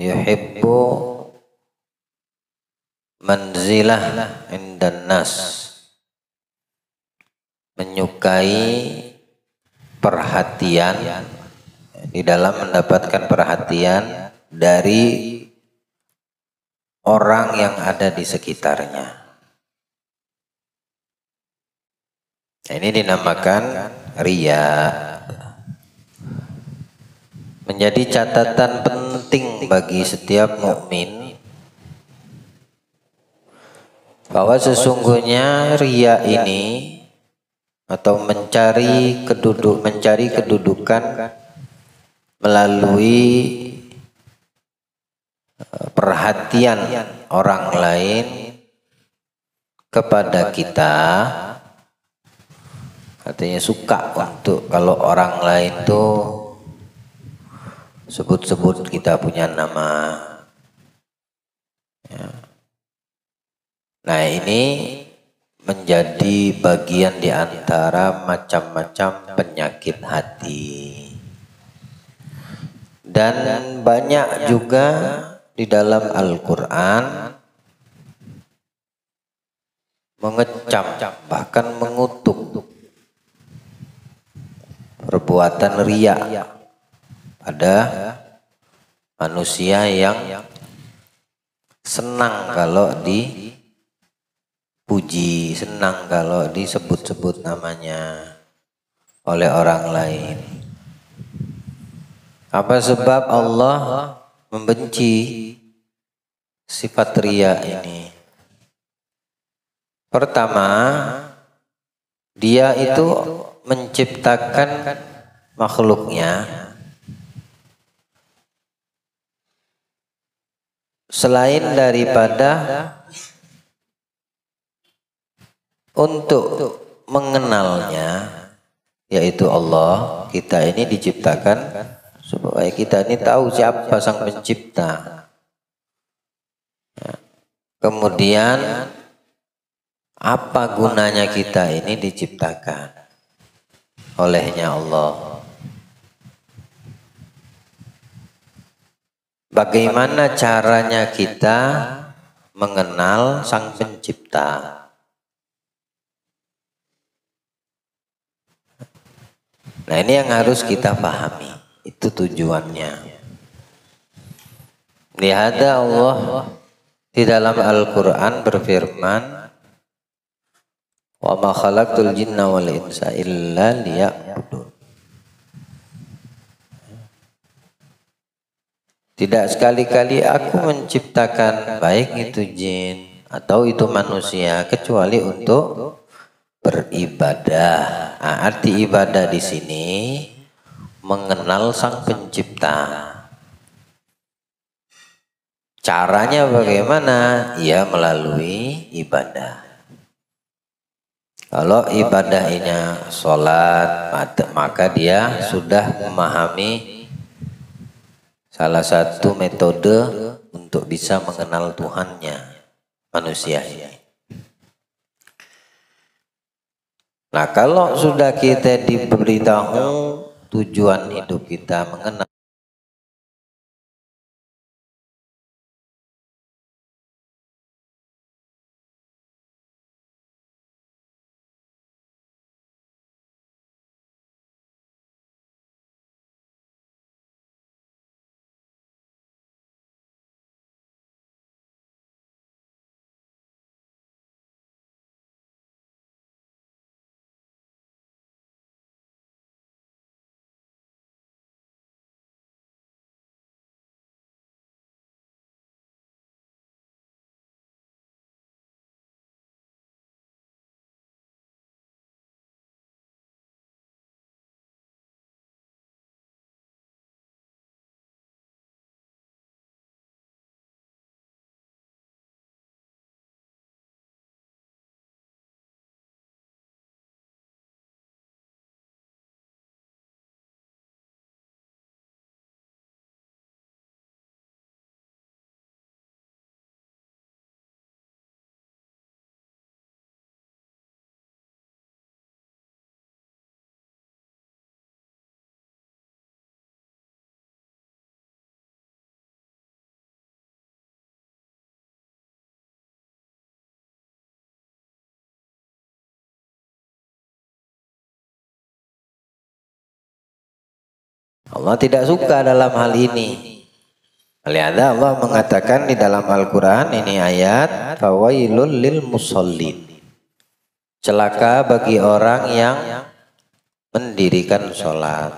yuhibbu manzilah indan nas, menyukai perhatian, di dalam mendapatkan perhatian dari orang yang ada di sekitarnya. Ini dinamakan riya. Menjadi catatan penting bagi setiap mukmin bahwa sesungguhnya riya ini atau mencari kedudukan melalui perhatian orang lain kepada kita, artinya suka untuk kalau orang lain tuh sebut-sebut kita punya nama. Nah, ini menjadi bagian di antara macam-macam penyakit hati. Dan banyak juga di dalam Al-Quran mengecam, bahkan mengutuk perbuatan riya pada manusia yang senang kalau dipuji, senang kalau disebut-sebut namanya oleh orang lain. Apa sebab Allah membenci sifat riya ini? Pertama, dia itu menciptakan makhluknya selain daripada untuk mengenalnya, yaitu Allah. Kita ini diciptakan supaya kita ini tahu siapa sang pencipta. Kemudian apa gunanya kita ini diciptakan olehnya Allah. Bagaimana caranya kita mengenal sang pencipta? Nah, ini yang harus kita pahami. Itu tujuannya. Lihat Allah di dalam Al-Quran berfirman, wa ma khalaqtul jinna wal insa illa liya'budun. Tidak sekali-kali aku menciptakan baik itu jin atau itu manusia kecuali untuk beribadah. Nah, arti ibadah di sini mengenal sang pencipta. Caranya bagaimana? Ya melalui ibadah. Kalau ibadahnya sholat, maka dia sudah memahami salah satu metode untuk bisa mengenal Tuhannya, manusia ini. Nah, kalau sudah kita diberitahu tujuan hidup kita mengenal Allah tidak suka dalam hal ini. Lihat Allah mengatakan di dalam Al-Quran, ini ayat, fawailul lil musallin. Celaka bagi orang yang mendirikan sholat.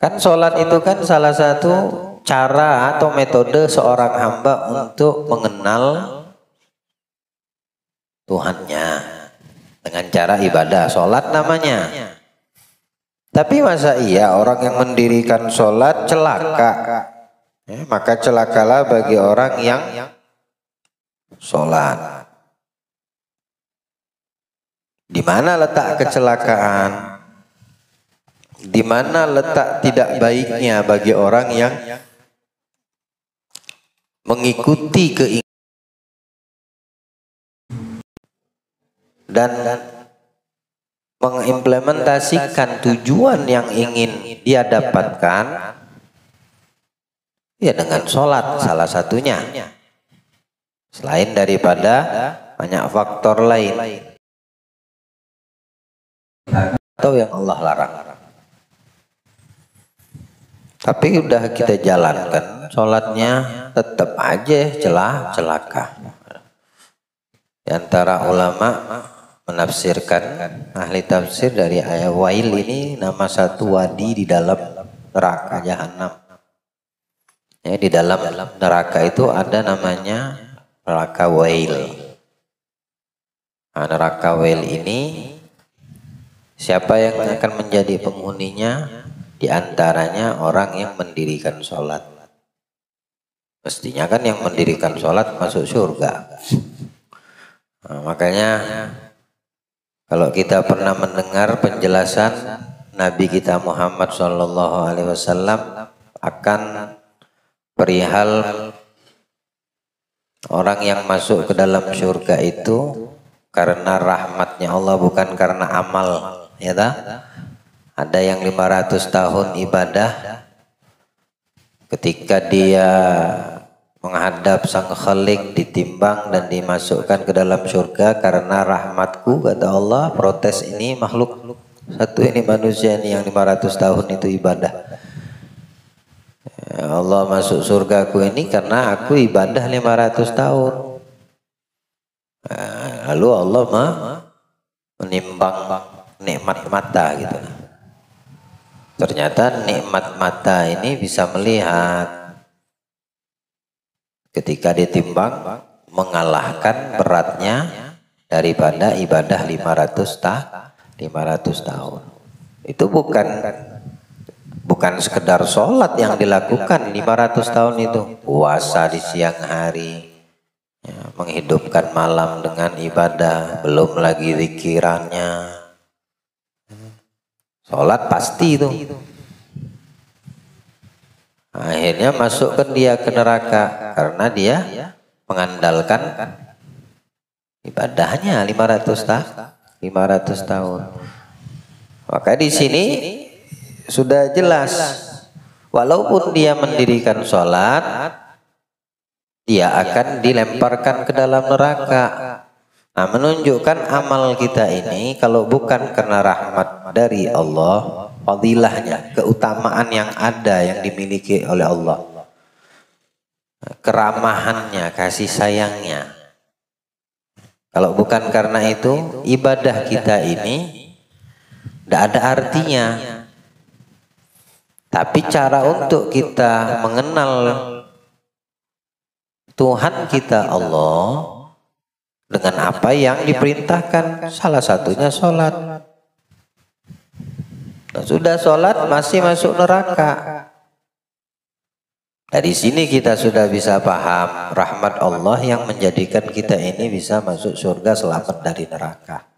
Kan sholat itu kan salah satu cara atau metode seorang hamba untuk mengenal Tuhannya dengan cara ibadah. Sholat namanya. Tapi masa iya orang yang mendirikan sholat celaka? Maka celakalah bagi orang yang sholat. Di mana letak kecelakaan? Di mana letak tidak baiknya bagi orang yang mengikuti keinginan dan mengimplementasikan tujuan yang ingin dia dapatkan, ya dengan sholat salah satunya, selain daripada banyak faktor lain atau yang Allah larang. Tapi udah kita jalankan sholatnya, tetap aja celaka. Di antara ulama menafsirkan, ahli tafsir dari ayat wail ini nama satu wadi di dalam neraka jahanam. Ya, di dalam neraka itu ada namanya neraka wail. Nah, neraka wail ini siapa yang akan menjadi penghuninya? Di antaranya orang yang mendirikan sholat. Mestinya kan yang mendirikan sholat masuk surga. Nah, makanya kalau kita pernah mendengar penjelasan Nabi kita Muhammad SAW akan perihal orang yang masuk ke dalam surga itu karena rahmatnya Allah, bukan karena amal, ya tak? Ada yang 500 tahun ibadah, ketika dia menghadap Sang Khalik ditimbang dan dimasukkan ke dalam surga karena rahmatku, kata Allah. Protes ini makhluk satu ini, manusia ini yang 500 tahun itu ibadah. Ya Allah, masuk surgaku ini karena aku ibadah 500 tahun. Lalu Allah menimbang nikmat mata gitu. Ternyata nikmat mata ini bisa melihat, ketika ditimbang mengalahkan beratnya daripada ibadah 500 tahun. Itu bukan sekedar sholat yang dilakukan 500 tahun itu, puasa di siang hari, ya, menghidupkan malam dengan ibadah, belum lagi zikirannya. Sholat pasti itu. Akhirnya masukkan dia ke neraka karena dia mengandalkan ibadahnya 500 tahun. Maka di sini sudah jelas, walaupun dia mendirikan sholat, dia akan dilemparkan ke dalam neraka. Nah, menunjukkan amal kita ini kalau bukan karena rahmat dari Allah, fadilahnya, keutamaan yang ada yang dimiliki oleh Allah, keramahannya, kasih sayangnya, kalau bukan karena itu, ibadah kita ini tidak ada artinya. Tapi cara untuk kita mengenal Tuhan kita Allah dengan apa yang diperintahkan, salah satunya sholat. Nah, sudah sholat masih masuk neraka. Dari sini kita sudah bisa paham rahmat Allah yang menjadikan kita ini bisa masuk surga, selamat dari neraka.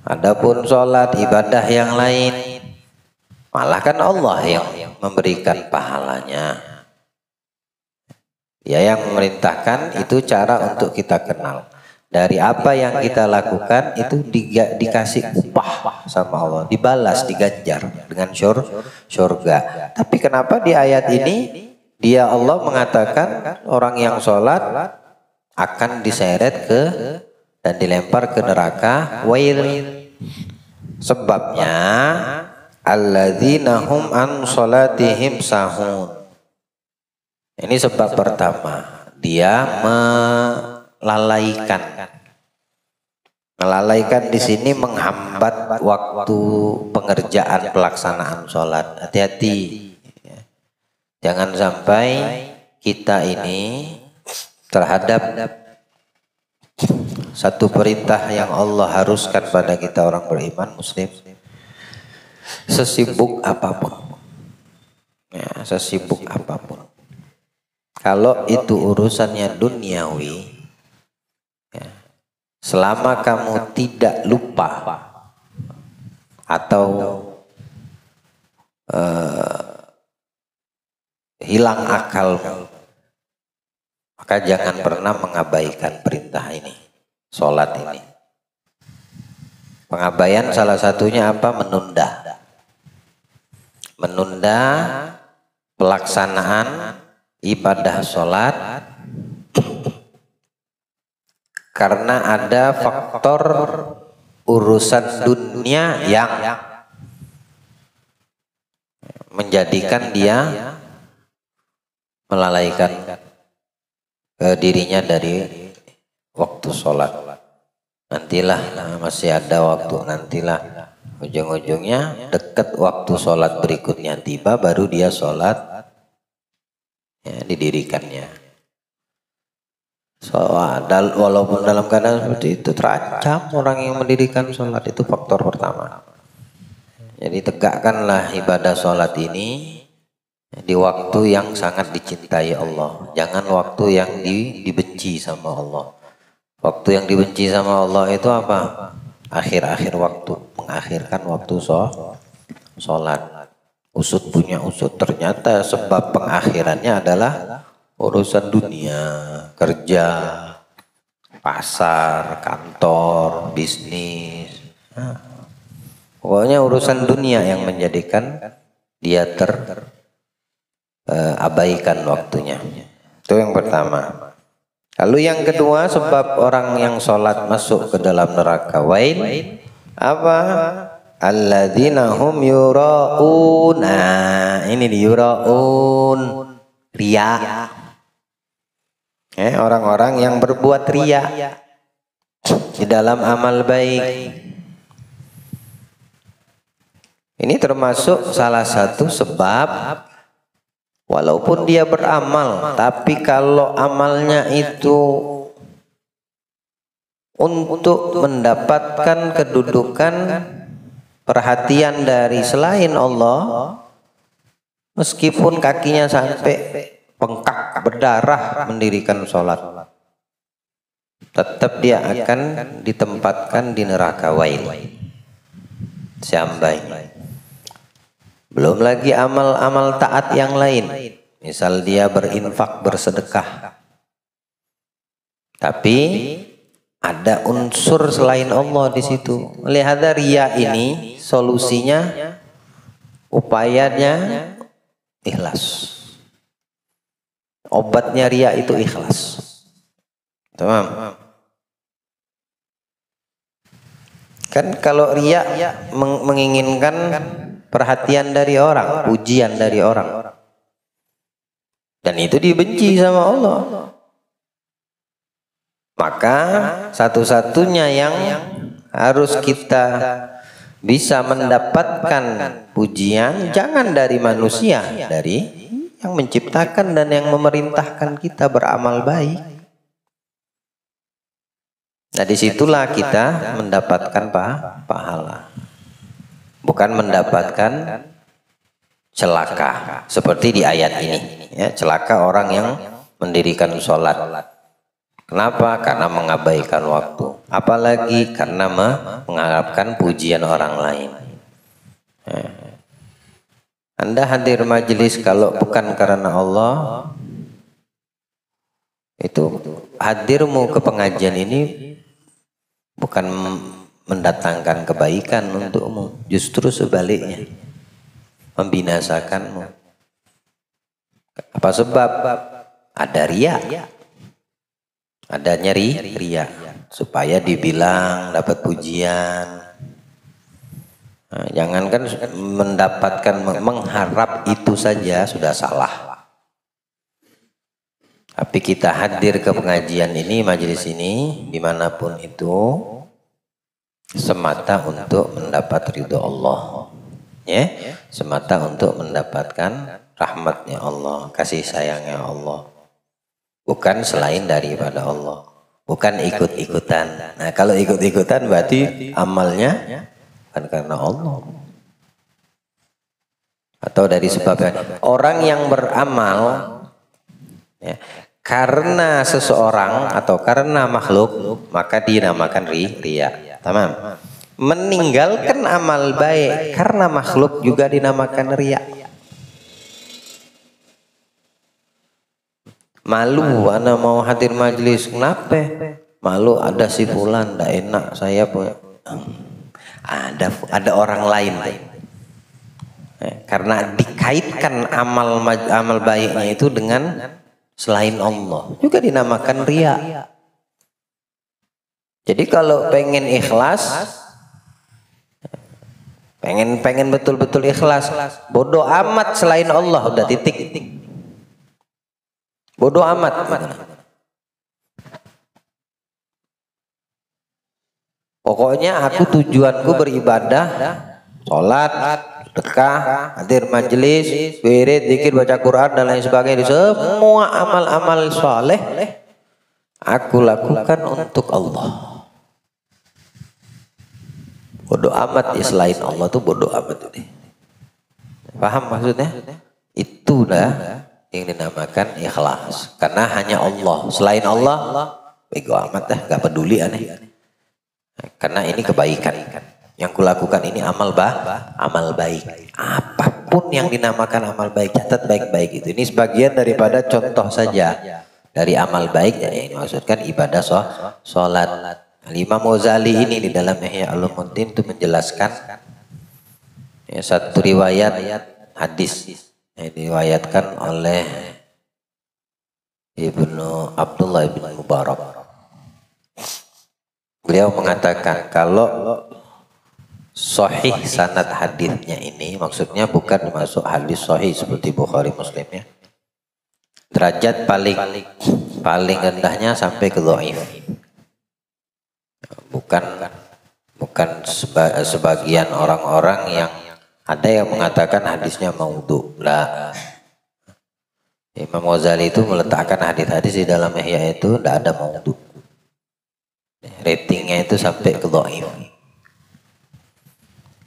Adapun sholat, ibadah yang lain, malah kan Allah yang memberikan pahalanya. Ya, yang memerintahkan itu cara untuk kita kenal. Dari apa yang kita lakukan itu dikasih upah sama Allah, dibalas, diganjar dengan surga. Tapi kenapa di ayat ini dia Allah mengatakan orang yang sholat akan diseret ke dan dilempar ke neraka wail. Sebabnya alladzina hum an sholatihim sahun. Ini sebab pertama, dia melalaikan di sini menghambat waktu pengerjaan pelaksanaan sholat. Hati-hati, jangan sampai kita ini terhadap satu perintah yang Allah haruskan pada kita orang beriman muslim, sesibuk apapun, ya, sesibuk apapun. Kalau itu urusannya duniawi, ya, selama kamu tidak lupa atau hilang akal, maka jangan pernah mengabaikan perintah ini, sholat ini. Pengabaian salah satunya apa? Menunda pelaksanaan ibadah sholat karena ada faktor urusan dunia yang menjadikan dia melalaikan dirinya dari waktu sholat. Nantilah, masih ada waktu, nantilah, ujung-ujungnya dekat waktu sholat berikutnya tiba baru dia sholat, ya, didirikannya. Walaupun dalam keadaan seperti itu terancam orang yang mendirikan sholat, itu faktor pertama. Jadi tegakkanlah ibadah sholat ini di waktu yang sangat dicintai Allah, jangan waktu yang dibenci sama Allah. Waktu yang dibenci sama Allah itu apa? Akhir-akhir waktu, mengakhirkan waktu sholat. Usut punya usut, ternyata sebab pengakhirannya adalah urusan dunia, kerja, pasar, kantor, bisnis. Pokoknya urusan dunia yang menjadikan dia abaikan waktunya. Itu yang pertama. Lalu yang kedua, sebab orang yang sholat masuk ke dalam neraka wail apa? Alladzina hum yura'un. Nah, ini yura'un, riya. Orang-orang yang berbuat riya di dalam amal baik. Ini termasuk salah satu sebab walaupun dia beramal, tapi kalau amalnya itu untuk mendapatkan kedudukan perhatian dari selain Allah, meskipun kakinya sampai bengkak berdarah mendirikan sholat, tetap dia akan ditempatkan di neraka wail, sampai. Belum lagi amal-amal taat yang lain, misal dia berinfak, bersedekah, tapi ada unsur selain Allah di situ. Melihat riya ini, solusinya, upayanya ikhlas. Obatnya riya itu ikhlas. Tamam. Kan kalau riya menginginkan perhatian dari orang, pujian dari orang, dan itu dibenci sama Allah. Maka satu-satunya yang harus kita bisa mendapatkan pujian jangan dari manusia, dari yang menciptakan dan yang memerintahkan kita beramal baik. Nah, disitulah kita mendapatkan pahala, bukan mendapatkan celaka seperti di ayat ini, ya, celaka orang yang mendirikan sholat. Kenapa? Karena mengabaikan waktu, apalagi karena mengharapkan pujian orang lain. Anda hadir majelis kalau bukan karena Allah, itu hadirmu ke pengajian ini bukan mendatangkan kebaikan untukmu, justru sebaliknya membinasakanmu. Apa sebab? Ada riya, ada nyeri riya, supaya dibilang dapat pujian. Nah, jangankan mendapatkan, mengharap itu saja sudah salah. Tapi kita hadir ke pengajian ini, majelis ini, dimanapun itu, semata untuk mendapat ridho Allah, ya, semata untuk mendapatkan rahmatnya Allah, kasih sayangnya Allah, bukan selain daripada Allah, bukan ikut-ikutan. Nah, kalau ikut-ikutan berarti amalnya bukan karena Allah. Atau dari sebabnya orang yang beramal, ya, karena seseorang atau karena makhluk, maka dinamakan riya. Tamam. Meninggalkan amal baik karena makhluk juga dinamakan riya. Malu, ana mau hadir majelis, kenapa? Malu, ada si fulan, ndak enak saya punya. Ada orang lain. Karena dikaitkan amal baiknya itu dengan selain Allah, juga dinamakan riya. Jadi kalau pengen ikhlas, pengen betul-betul ikhlas, bodoh amat selain Allah, udah titik. Bodoh amat. Pokoknya aku tujuanku beribadah, sholat, sedekah, hadir majelis, wirid, zikir, baca Quran dan lain sebagainya. Semua amal-amal soleh aku lakukan untuk Allah. Bodoh amat ya, selain Allah tuh bodoh amat ini. Paham maksudnya? Itulah yang dinamakan ikhlas. Karena hanya Allah. Selain Allah, bego amat dah, gak peduli aneh. Karena ini kebaikan. Yang kulakukan ini amal baik. Apapun yang dinamakan amal baik, catat baik-baik itu. Ini sebagian daripada contoh saja dari amal baik yang dimaksudkan ibadah sholat. Imam Ghazali ini di dalam Ihya Ulumuddin itu menjelaskan ya, satu riwayat hadis yang diriwayatkan oleh Ibnu Abdullah ibn Mubarak. Beliau mengatakan kalau sahih sanad hadisnya ini, maksudnya bukan masuk hadis sahih seperti Bukhari Muslim ya. Derajat paling rendahnya sampai ke dhaif. Bukan sebagian orang-orang yang ada yang mengatakan hadisnya maudhu. Lah, Imam Ghazali itu meletakkan hadis-hadis di dalam Ihya itu tidak ada maudhu. Ratingnya itu sampai ke dhaif.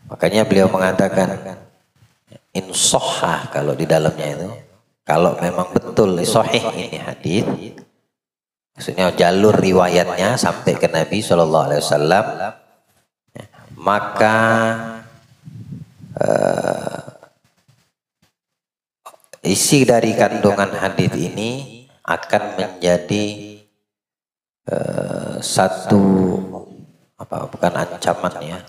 Makanya beliau mengatakan inshohah, kalau di dalamnya itu, kalau memang betul sahih ini hadis, maksudnya jalur riwayatnya sampai ke Nabi SAW, maka isi dari kandungan hadis ini akan menjadi satu bukan ancaman ya,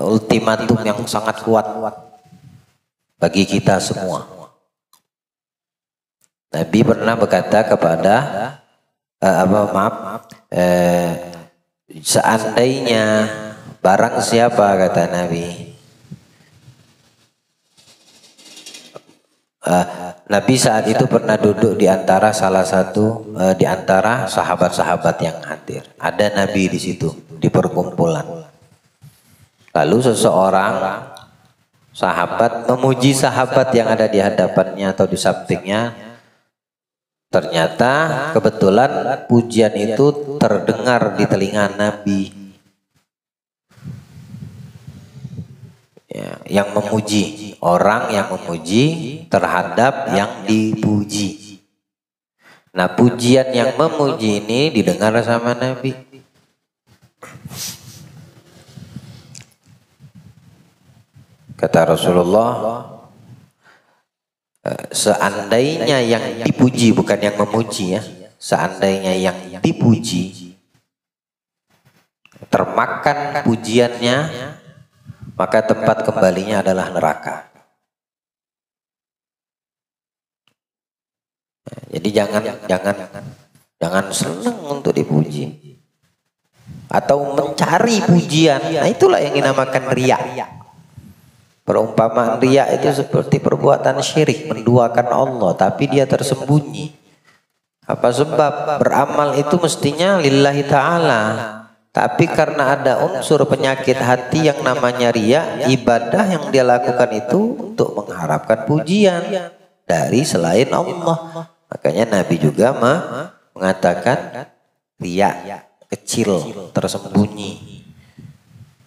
ultimatum yang sangat kuat bagi kita semua. Nabi pernah berkata kepada seandainya barang siapa, kata Nabi, Nabi saat itu pernah duduk di antara salah satu di antara sahabat-sahabat yang hadir. Ada Nabi di situ di perkumpulan. Lalu seseorang sahabat memuji sahabat yang ada di hadapannya atau di sampingnya. Ternyata kebetulan pujian itu terdengar di telinga Nabi. Ya, yang memuji, orang yang memuji terhadap yang dipuji. Nah, pujian yang memuji ini didengar sama Nabi. Kata Rasulullah, seandainya yang dipuji, bukan yang memuji ya, seandainya yang dipuji termakan pujiannya, maka tempat kembalinya adalah neraka. Jadi jangan senang untuk dipuji. atau mencari pujian. Nah, itulah yang dinamakan riya. Perumpamaan riya itu seperti perbuatan syirik, menduakan Allah tapi dia tersembunyi. Apa sebab? Beramal itu mestinya lillahi ta'ala, tapi karena ada unsur penyakit hati yang namanya riya, ibadah yang dia lakukan itu untuk mengharapkan pujian dari selain Allah. Makanya Nabi juga mengatakan riya kecil tersembunyi.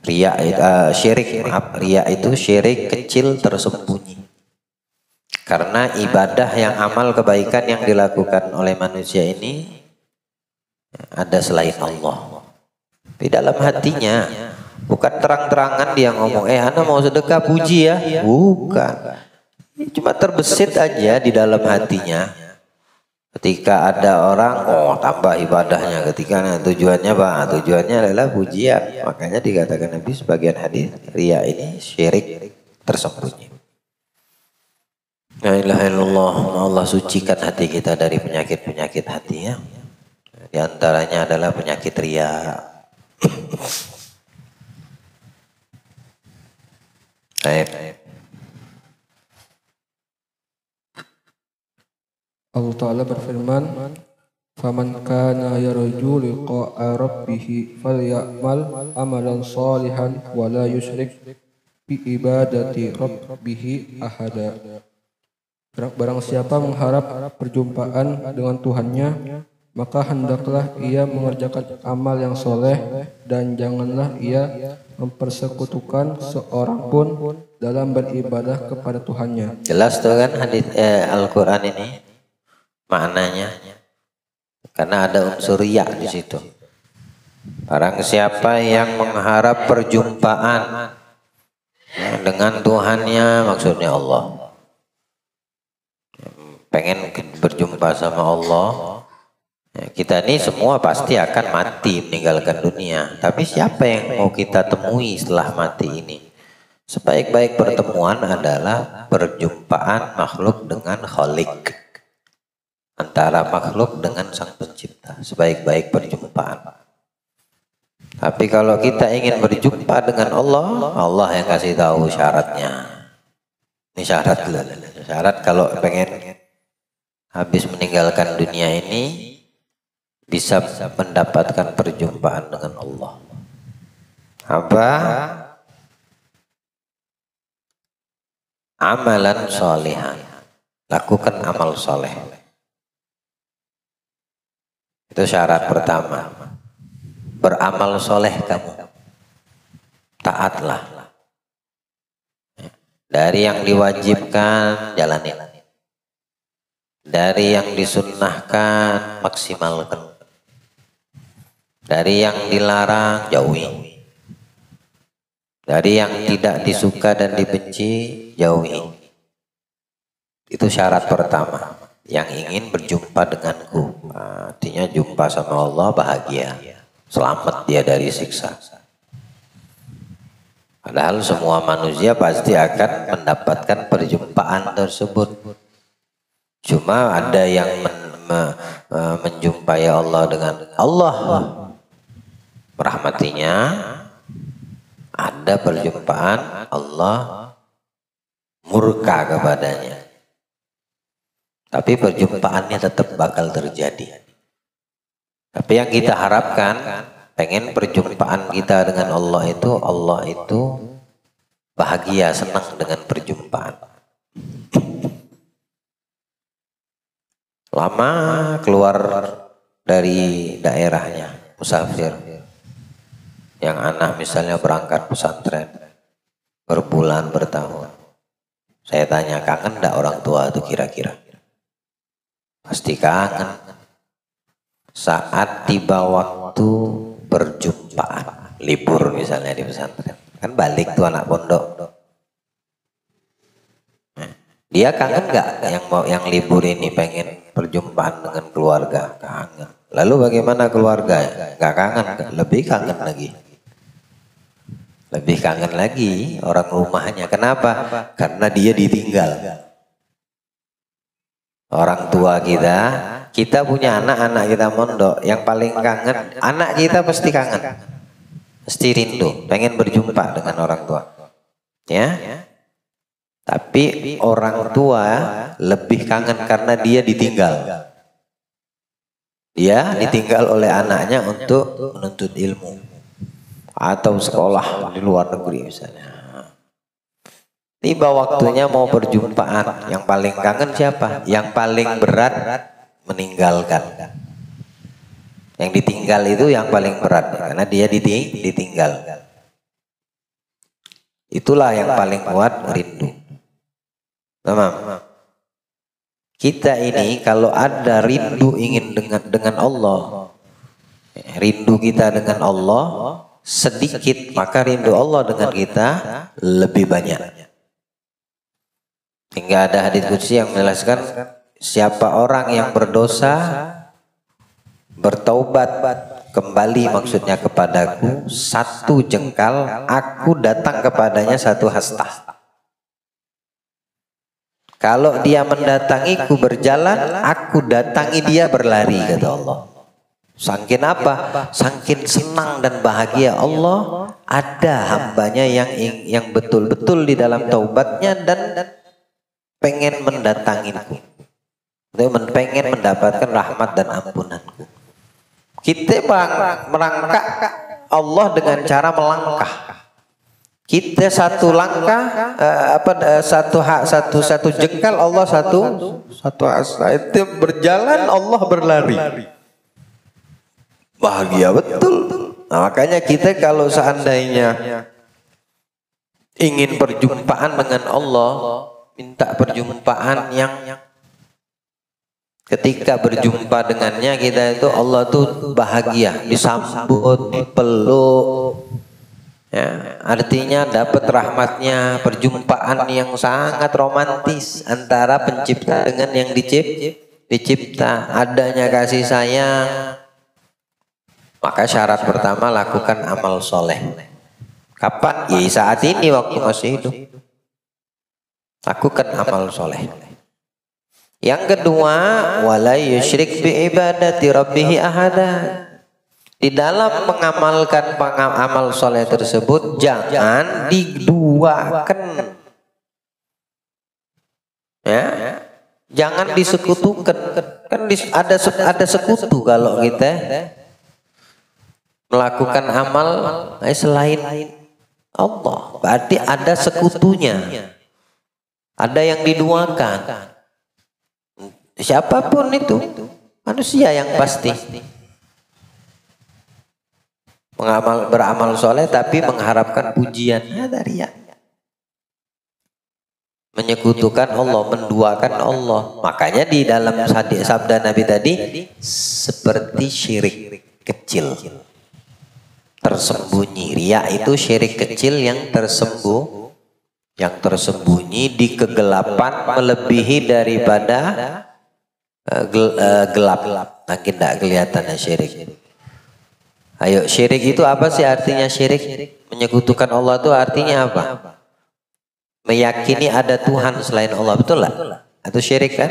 Riya syirik, maaf, riya itu syirik kecil tersembunyi. Karena ibadah yang amal kebaikan yang dilakukan oleh manusia ini ada selain Allah. Di dalam hatinya, bukan terang-terangan dia ngomong, ana mau sedekah puji ya. Bukan. Cuma terbesit aja di dalam hatinya. Ketika ada orang, tambah ibadahnya. Ketika tujuannya apa? Tujuannya adalah pujian. Makanya dikatakan Nabi sebagian hadis, riya ini syirik tersembunyi. La ilaha illallah. Allah sucikan hati kita dari penyakit-penyakit hati ya. Di antaranya adalah penyakit riya. Baik. Allah Ta'ala berfirman, "Faman kana yarju liqa'a rabbih falyamal amalan salihan wa la yusyrik bi ibadati rabbih ahada." Barang siapa mengharap perjumpaan dengan Tuhannya, maka hendaklah ia mengerjakan amal yang soleh dan janganlah ia mempersekutukan seorang pun dalam beribadah kepada Tuhannya. Jelas tuh kan hadis Al-Quran ini maknanya, karena ada unsur riya di situ. Barang siapa yang mengharap perjumpaan dengan Tuhannya, maksudnya Allah, pengen berjumpa sama Allah. Kita ini semua pasti akan mati meninggalkan dunia. Tapi siapa yang mau kita temui setelah mati ini? Sebaik-baik pertemuan adalah perjumpaan makhluk dengan Khalik. Antara makhluk dengan sang pencipta. Sebaik-baik perjumpaan. Tapi kalau kita ingin berjumpa dengan Allah, Allah yang kasih tahu syaratnya. Ini syarat dulu. Syarat kalau pengen habis meninggalkan dunia ini bisa mendapatkan perjumpaan dengan Allah. Apa? Amalan sholihan. Lakukan amal soleh. Itu syarat pertama. Beramal soleh kamu. Taatlah. Dari yang diwajibkan, jalanin. Dari yang disunnahkan, maksimalkan. Dari yang dilarang, jauhi. Dari yang tidak disuka dan dibenci, jauhi. Itu syarat pertama. Yang ingin berjumpa denganku, artinya jumpa sama Allah, bahagia, selamat dia dari siksa. Padahal semua manusia pasti akan mendapatkan perjumpaan tersebut. Cuma ada yang menjumpai Allah dengan Allah merahmatinya, ada perjumpaan Allah murka kepadanya. Tapi perjumpaannya tetap bakal terjadi. Tapi yang kita harapkan, pengen perjumpaan kita dengan Allah itu bahagia, senang dengan perjumpaan. Lama keluar dari daerahnya, musafir. Yang anak misalnya berangkat pesantren, berbulan, bertahun. Saya tanya, kangen enggak orang tua itu kira-kira? Pasti kangen. Saat tiba waktu perjumpaan, libur misalnya di pesantren, kan balik tuh anak pondok. Dia kangen nggak yang libur ini pengen perjumpaan dengan keluarga? Kangen. Lalu bagaimana keluarga? Nggak kangen, lebih kangen lagi. Lebih kangen lagi orang rumahnya. Kenapa? Karena dia ditinggal. Orang tua kita punya anak-anak kita mondok, yang paling kangen, anak kita pasti kangen. Mesti rindu, pengen berjumpa dengan orang tua. Ya. Tapi orang tua lebih kangen karena dia ditinggal. Dia ditinggal oleh anaknya untuk menuntut ilmu atau sekolah di luar negeri misalnya. Tiba waktunya mau perjumpaan, yang paling kangen siapa? Yang paling berat meninggalkan. Yang ditinggal itu yang paling berat karena dia ditinggal. Itulah yang paling kuat rindu. Tamam. Kita ini kalau ada rindu ingin dengan Allah, rindu kita dengan Allah sedikit, maka rindu Allah dengan kita lebih banyak. Hingga ada hadits qudsi yang menjelaskan, siapa orang yang berdosa bertaubat kembali maksudnya kepadaku satu jengkal, aku datang kepadanya satu hasta. Kalau dia mendatangiku berjalan, aku datangi dia berlari, kata Allah. Sangkin apa? Sangkin senang dan bahagia Allah ada hambanya yang betul-betul di dalam taubatnya dan pengen mendatangiku, pengen mendapatkan rahmat dan ampunanku. Kita merangkak Allah dengan cara melangkah. Kita satu langkah, satu jengkal Allah satu asa. Itu berjalan Allah berlari. Bahagia betul. Nah, makanya kita kalau seandainya ingin perjumpaan dengan Allah, minta perjumpaan yang ketika berjumpa dengannya kita itu Allah tuh bahagia, disambut, dipeluk. Ya, artinya dapat rahmatnya, perjumpaan yang sangat romantis antara pencipta dengan yang dicipta, adanya kasih sayang. Maka syarat pertama lakukan amal soleh. Kapan? Ya saat ini waktu masih hidup. Lakukan amal soleh. Yang kedua, wala yusyrik bi ibadati rabbih ahada. Di dalam mengamalkan amal soleh tersebut jangan diduakan, ya, jangan disekutukan. Kan ada sekutu kalau kita melakukan amal selain Allah, berarti ada sekutunya, ada yang diduakan. Siapapun itu manusia yang pasti beramal soleh tapi mengharapkan pujiannya dari menyekutukan Allah, menduakan Allah. Makanya di dalam sabda Nabi tadi seperti syirik kecil tersembunyi. Riya itu syirik kecil yang tersembunyi di kegelapan melebihi daripada gelap. Makin tidak kelihatannya syirik. Ayo, syirik itu apa sih artinya syirik? Menyekutukan Allah itu artinya apa? Meyakini ada Tuhan selain Allah, betul lah? Atau syirik kan?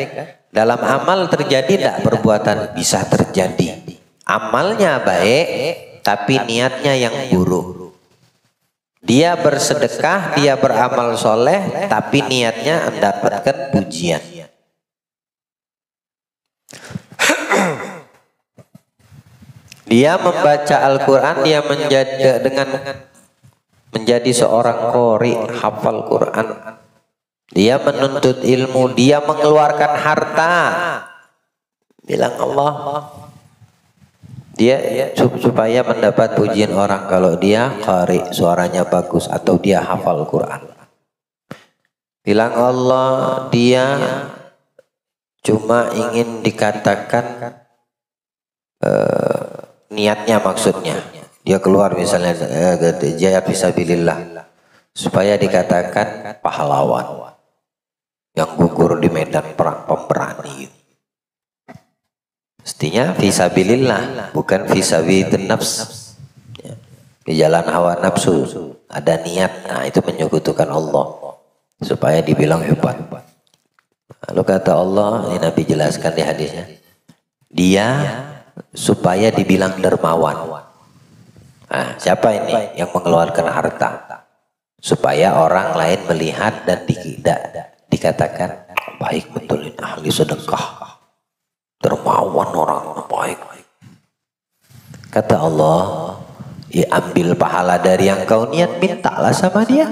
Dalam amal terjadi tidak perbuatan? Bisa terjadi. Amalnya baik, tapi niatnya yang buruk. Dia bersedekah, dia beramal soleh, tapi niatnya mendapatkan pujian. Dia membaca Al-Quran, dia menjadi seorang qori, hafal Quran. Dia menuntut ilmu, dia mengeluarkan harta. Bilang Allah, dia supaya mendapat pujian orang kalau dia qari, suaranya bagus atau dia hafal Quran. Bilang Allah, dia cuma ingin dikatakan niatnya, maksudnya dia keluar misalnya jihad fisabilillah supaya dikatakan pahlawan yang gugur di medan perang, pemberani. Mestinya fisabilillah, bukan fisabilin nafs. Di jalan hawa nafsu ada niat, nah itu menyekutukan Allah supaya dibilang hebat. Lalu kata Allah, ini Nabi jelaskan di hadisnya, dia supaya dibilang dermawan. Nah, siapa ini yang mengeluarkan harta supaya orang lain melihat dan dikatakan baik betul ini ahli sedekah, dermawan orang baik. Kata Allah, ya ambil pahala dari yang kau niat, mintalah sama dia.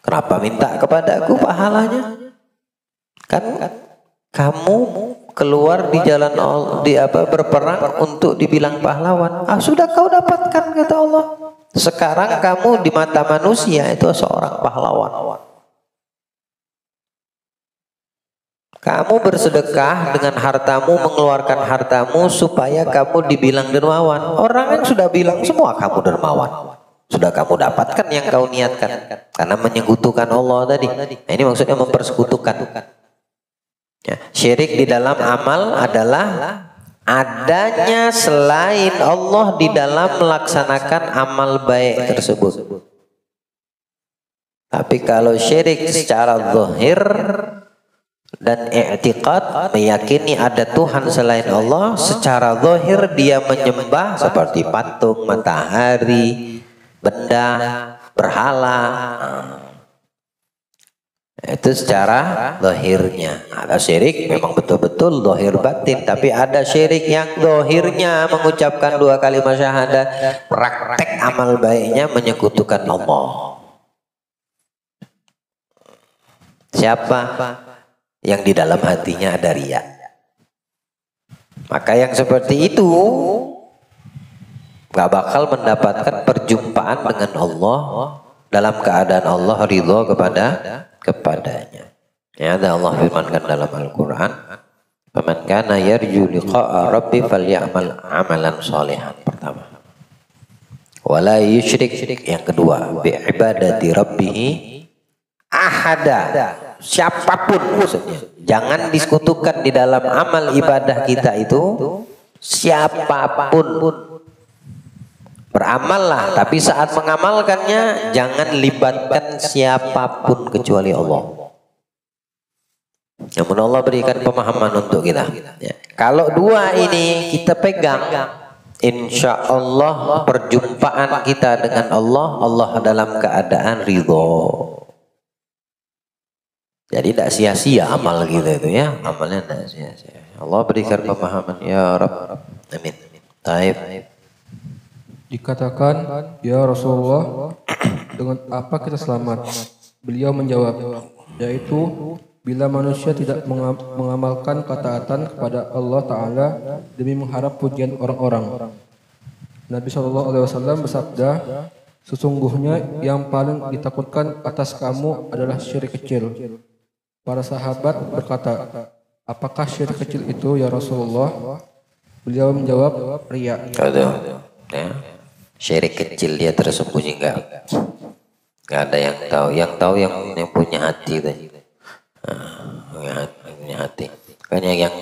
Kenapa minta kepadaku pahalanya? Kan kamu keluar di jalan Allah, berperang untuk dibilang pahlawan. Sudah kau dapatkan, kata Allah. Sekarang kamu di mata manusia itu seorang pahlawan. Kamu bersedekah dengan hartamu, mengeluarkan hartamu supaya kamu dibilang dermawan. Orang yang sudah bilang semua kamu dermawan. Sudah kamu dapatkan yang kau niatkan. Karena menyekutukan Allah tadi. Nah, ini maksudnya mempersekutukan. Ya, syirik di dalam amal adalah adanya selain Allah di dalam melaksanakan amal baik tersebut. Tapi kalau syirik secara zahir dan i'tiqad, meyakini ada Tuhan selain Allah, secara zahir dia menyembah seperti patung, matahari, benda, berhala. Itu secara zahirnya. Ada syirik memang betul-betul zahir batin, tapi ada syirik yang zahirnya mengucapkan 2 kalimat syahadat, praktek amal baiknya menyekutukan Allah. Siapa yang di dalam hatinya ada riya? Maka yang seperti itu gak bakal mendapatkan perjumpaan dengan Allah dalam keadaan Allah ridho kepadanya. Ya, ada Allah firmankan dalam Al-Quran, "Faman kana yarju liqa'a rabbi falyamal amalan shalihan." Pertama. Wala yusyrik, yang kedua, bi ibadati rabbih ahada. Siapapun maksudnya. Jangan disekutukan di dalam amal ibadah kita itu siapapun. Beramallah, tapi saat mengamalkannya jangan libatkan siapapun kecuali Allah. Namun Allah berikan pemahaman untuk kita. Ya. Kalau 2 ini kita pegang, insya Allah perjumpaan kita dengan Allah dalam keadaan ridho. Jadi tidak sia-sia amal kita itu ya, amalnya tidak sia-sia. Allah berikan pemahaman, ya Rabb. Amin. Taib. Dikatakan, ya Rasulullah, dengan apa kita selamat? Beliau menjawab, yaitu bila manusia tidak mengamalkan ketaatan kepada Allah Ta'ala demi mengharap pujian orang-orang. Nabi SAW bersabda, sesungguhnya yang paling ditakutkan atas kamu adalah syirik kecil. Para sahabat berkata, apakah syirik kecil itu ya Rasulullah? Beliau menjawab, riya. Ya. Syirik kecil dia tersembunyi, enggak ada yang tahu. Yang tahu yang punya hati tadi. Punya hati. Makanya yang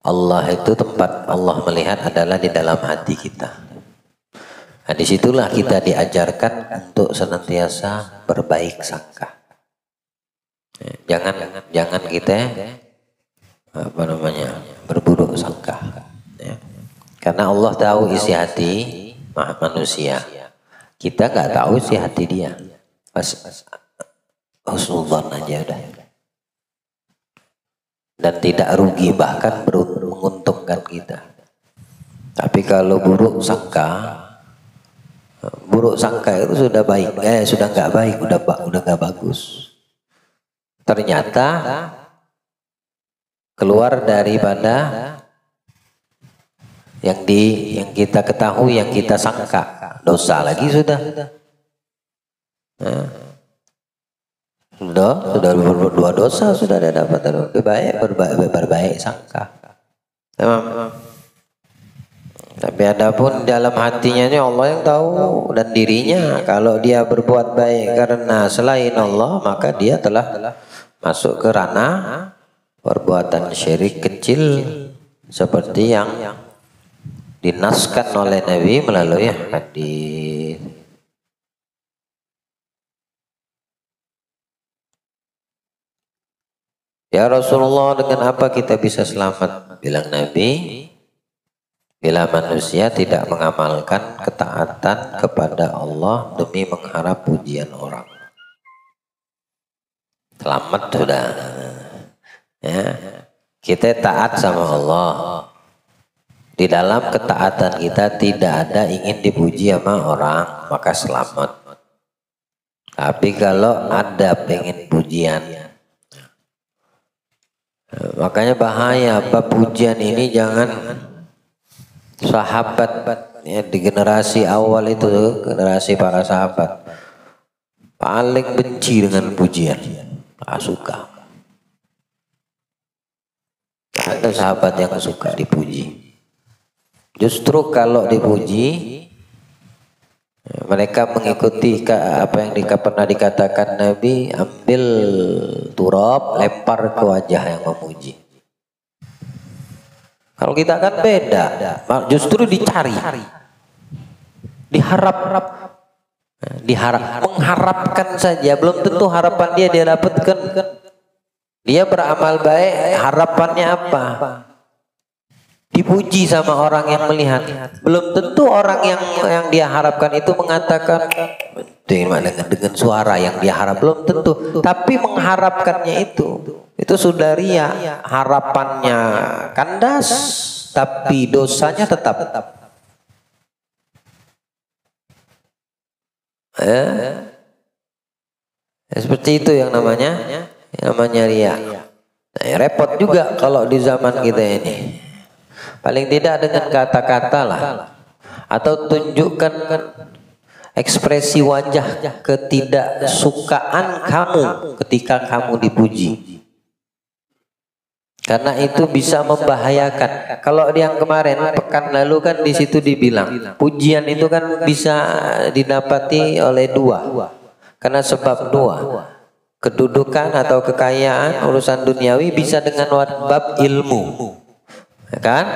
Allah itu tempat Allah melihat adalah di dalam hati kita. Nah, disitulah kita diajarkan untuk senantiasa berbaik sangka. Jangan kita berburuk sangka. Ya. Karena Allah tahu isi hati manusia. Kita nggak tahu isi hati dia. Husnudzon aja udah. Dan tidak rugi, bahkan menguntungkan kita. Tapi kalau buruk sangka itu sudah baik, sudah nggak baik, udah nggak bagus. Ternyata keluar daripada yang kita ketahui, yang kita sangka, dosa lagi sudah. Nah, sudah berdua dosa, sudah ada dapat berbaik sangka. Memang. Tapi adapun dalam hatinya ini Allah yang tahu, dan dirinya kalau dia berbuat baik karena selain Allah, maka dia telah masuk ke ranah perbuatan syirik kecil seperti yang dinaskan oleh Nabi melalui hadis. Ya Rasulullah, dengan apa kita bisa selamat? Bilang Nabi, Bila manusia tidak mengamalkan ketaatan kepada Allah demi mengharap pujian orang. Selamat sudah. Ya. Kita taat sama Allah. Di dalam ketaatan kita tidak ada ingin dipuji sama orang, maka selamat. Tapi kalau ada pengen pujian, makanya bahaya apa pujian ini jangan. Sahabat ya, di generasi awal itu, generasi para sahabat paling benci dengan pujian, tak suka. Ada sahabat yang suka dipuji. Justru kalau dipuji, mereka mengikuti apa yang pernah dikatakan Nabi, ambil turab, lempar ke wajah yang memuji. Kalau kita kan beda, justru dicari, mengharapkan saja, belum tentu harapan dia dapatkan. Dia beramal baik, harapannya apa? Dipuji sama orang yang melihat. Belum tentu orang yang dia harapkan itu mengatakan dengan suara yang dia harap, belum tentu. Tapi mengharapkannya itu sudah ria, harapannya kandas, tapi dosanya tetap. Seperti itu yang namanya ria. Nah, repot juga kalau di zaman kita ini. Paling tidak dengan kata-kata lah, atau tunjukkan ekspresi wajah ketidaksukaan kamu ketika kamu dipuji. Karena itu bisa membahayakan. Kalau yang kemarin pekan lalu kan di situ dibilang pujian itu kan bisa didapati oleh dua. Karena sebab dua. Kedudukan atau kekayaan, urusan duniawi bisa dengan bab ilmu. Kan?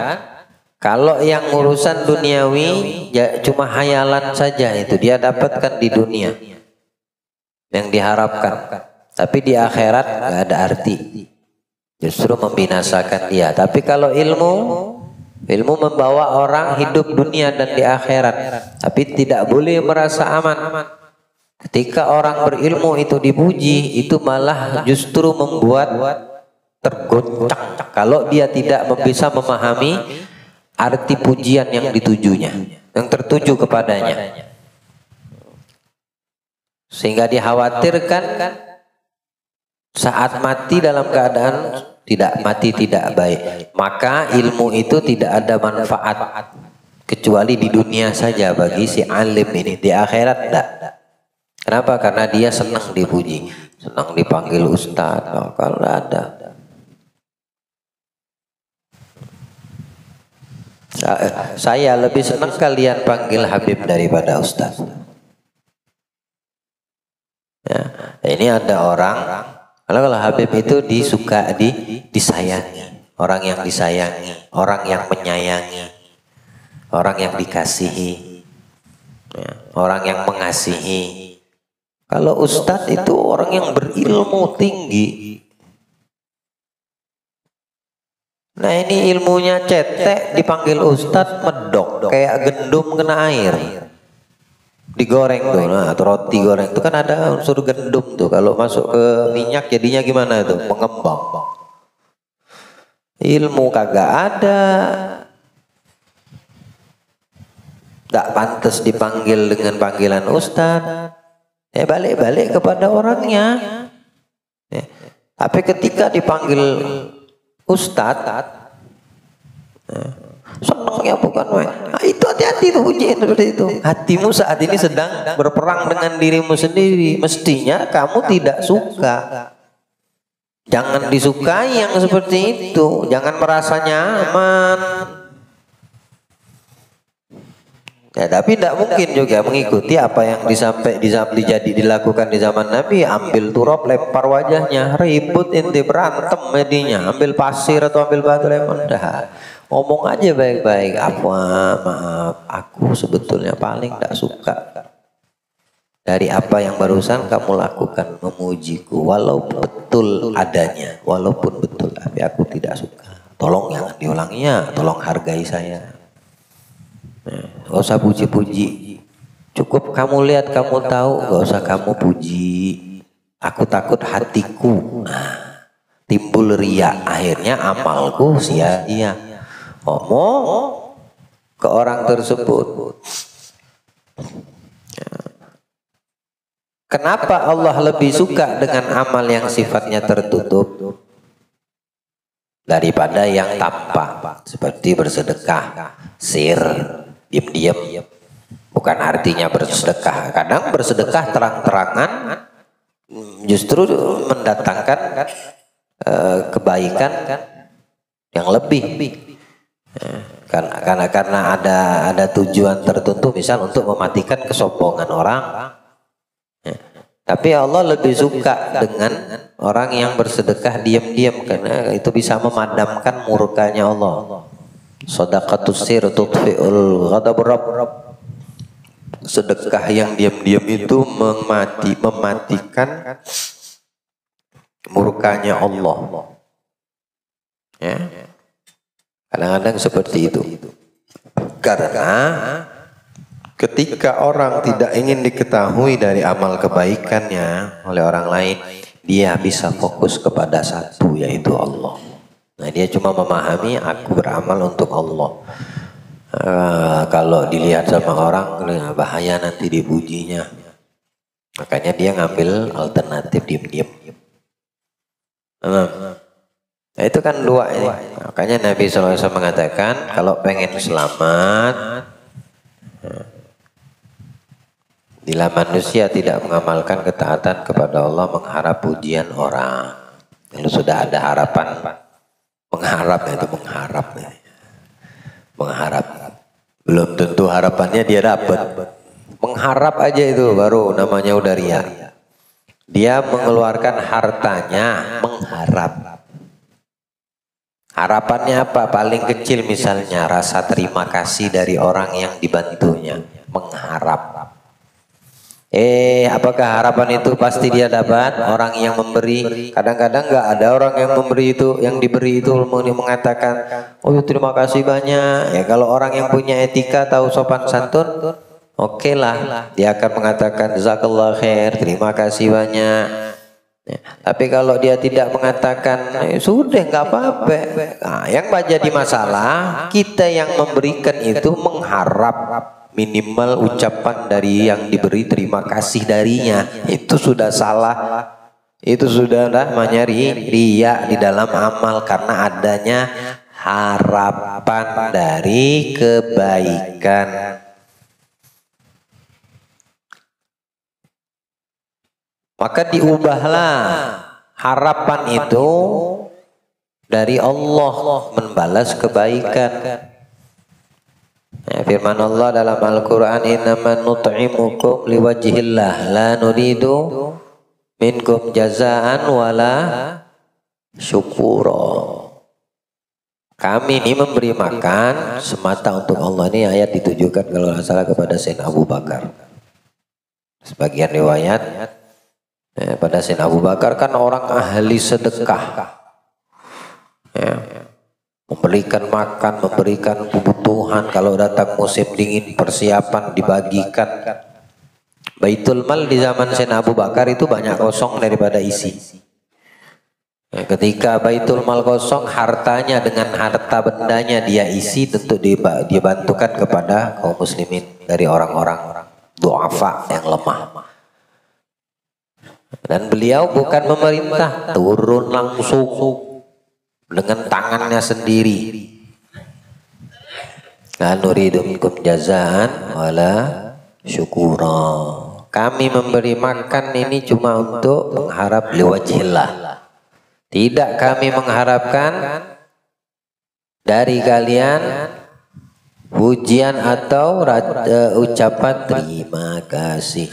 Kalau yang urusan duniawi ya cuma hayalan saja, itu dia dapatkan di dunia yang diharapkan. Tapi di akhirat nggak ada arti. Justru membinasakan dia. Tapi kalau ilmu membawa orang hidup dunia dan di akhirat. Tapi tidak boleh merasa aman. Ketika orang berilmu itu dipuji, itu malah justru membuat tergoncang kalau dia tidak bisa memahami arti pujian yang ditujunya, yang tertuju kepadanya. Sehingga dikhawatirkan saat mati dalam keadaan tidak baik. Maka ilmu itu tidak ada manfaat kecuali di dunia saja bagi si alim ini. Di akhirat tidak. Kenapa? Karena dia senang dipuji, senang dipanggil ustaz. Kalau ada, saya lebih senang kalian panggil Habib daripada ustaz. Ya, ini ada orang. Kalau Habib itu disayangi, orang yang disayangi, orang yang menyayangi, orang yang dikasihi, ya, orang yang mengasihi. Kalau ustadz itu orang yang berilmu tinggi. Nah ini ilmunya cetek, dipanggil ustadz medok, kayak gendum kena air. Digoreng tuh, nah roti goreng itu kan ada unsur gendum tuh. Kalau masuk ke minyak jadinya gimana tuh? Mengembang. Ilmu kagak ada. Gak pantas dipanggil dengan panggilan ustadz. Ya balik kepada orangnya. Ya. Tapi ketika dipanggil ustadz, senangnya bukan main. Nah, itu hati-hati tuh pujian seperti itu. Hatimu saat ini sedang berperang dengan dirimu sendiri. Mestinya kamu tidak suka. Jangan disukai yang seperti itu. Jangan merasa nyaman. Ya, tapi tidak mungkin juga mengikuti apa yang dilakukan di zaman Nabi. Ambil turab, lempar wajahnya, ribut inti, berantem medinya, ambil pasir atau ambil batu lempar. Ngomong aja baik-baik. Maaf, aku sebetulnya paling tidak suka dari apa yang barusan kamu lakukan, memujiku, walaupun betul adanya, walaupun betul, tapi aku tidak suka. Tolong jangan diulanginya, tolong hargai saya. Gak usah puji-puji. Cukup kamu lihat, kamu tahu, gak usah kamu puji. Aku takut hatiku. Nah, timbul ria, akhirnya amalku sia-sia. Ngomong ke orang tersebut. Kenapa Allah lebih suka dengan amal yang sifatnya tertutup daripada yang tampak, seperti bersedekah, sir, diam-diam. Bukan artinya bersedekah. Kadang bersedekah terang-terangan justru mendatangkan kebaikan yang lebih. Karena ada tujuan tertentu, misal untuk mematikan kesombongan orang. Tapi Allah lebih suka dengan orang yang bersedekah diam-diam, karena itu bisa memadamkan murkanya Allah. Shadaqatus sir tutfi'ul ghadab rabb. Sedekah yang diam-diam itu mematikan murkanya Allah. Ya. Kadang-kadang seperti itu. Karena ketika orang tidak ingin diketahui dari amal kebaikannya oleh orang lain, dia bisa fokus kepada satu, yaitu Allah. Nah, dia cuma memahami aku beramal untuk Allah. Kalau dilihat sama orang, bahaya nanti dipujinya. Makanya dia ngambil alternatif diam-diam. Nah, itu kan dua ini. Makanya Nabi SAW mengatakan, kalau pengen selamat, bila manusia tidak mengamalkan ketaatan kepada Allah, mengharap pujian orang. Lalu sudah ada harapan, mengharap itu mengharap. Belum tentu harapannya dia dapat. Mengharap aja itu baru namanya udah ria. Dia mengeluarkan hartanya mengharap. Harapannya apa? Paling kecil misalnya rasa terima kasih dari orang yang dibantunya. Mengharap. Apakah harapan itu pasti dia dapat? Orang yang memberi, kadang-kadang nggak ada orang yang memberi itu, yang diberi itu mengatakan, oh terima kasih banyak. Ya kalau orang yang punya etika, tahu sopan santun, oke lah, dia akan mengatakan jazakallah khair, terima kasih banyak. Ya, tapi kalau dia tidak mengatakan, sudah nggak apa-apa. Nah, yang jadi masalah, kita yang memberikan itu mengharap minimal ucapan dari yang diberi terima kasih darinya. Itu sudah salah. Itu sudah namanya riya di dalam amal, karena adanya harapan dari kebaikan. Maka diubahlah harapan itu dari Allah membalas kebaikan. Ya, firman Allah dalam Al-Quran, innaman nut'imukum liwajhillah la nuridu minkum jazaan wala syukura. Kami ini memberi makan semata untuk Allah. Ini ayat ditujukan kalau tidak salah kepada Sayyidina Abu Bakar. Sebagian riwayat pada Sayyidina Abu Bakar kan orang ahli sedekah. Ya. Memberikan makan, memberikan kebutuhan. Kalau datang musim dingin, persiapan dibagikan. Baitul Mal di zaman Sayyidina Abu Bakar itu banyak kosong daripada isi. Ya, ketika Baitul Mal kosong, hartanya dengan harta bendanya dia isi, tentu dibantukan kepada kaum muslimin dari orang-orang du'afa yang lemah. Dan beliau bukan memerintah, turun langsung dengan tangannya sendiri. La nuridu minkum jazaan wala syukura. Kami memberi makan ini cuma untuk mengharap liwajhillah. Tidak kami mengharapkan dari kalian pujian atau ucapan terima kasih.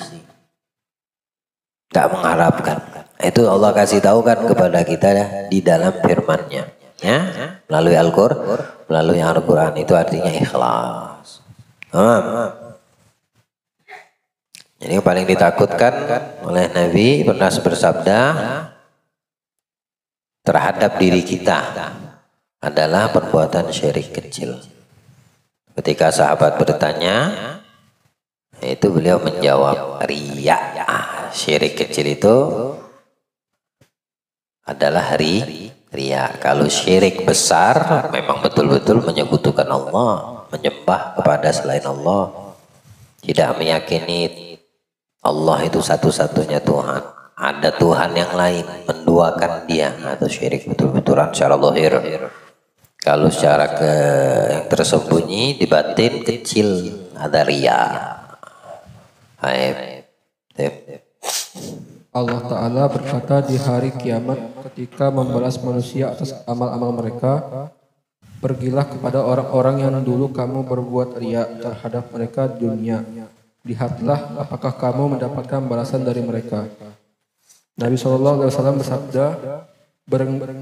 Tak mengharapkan. Itu Allah kasih tahu kan kepada kita di dalam firman-Nya, ya, melalui Al-Qur'an, melalui Al-Qur'an itu artinya ikhlas. Jadi yang paling ditakutkan oleh Nabi pernah bersabda terhadap diri kita adalah perbuatan syirik kecil. Ketika sahabat bertanya, itu beliau menjawab riya. Syirik kecil itu adalah riya. Kalau syirik besar memang betul-betul menyekutukan Allah, menyembah kepada selain Allah, tidak meyakini Allah itu satu-satunya Tuhan, ada Tuhan yang lain, menduakan Dia, atau syirik betul-betulan secara lahir. Kalau secara yang tersembunyi di batin kecil ada riya. Allah Ta'ala berkata di hari kiamat ketika membalas manusia atas amal-amal mereka, pergilah kepada orang-orang yang dulu kamu berbuat riya terhadap mereka di dunia. Lihatlah apakah kamu mendapatkan balasan dari mereka. Nabi SAW bersabda,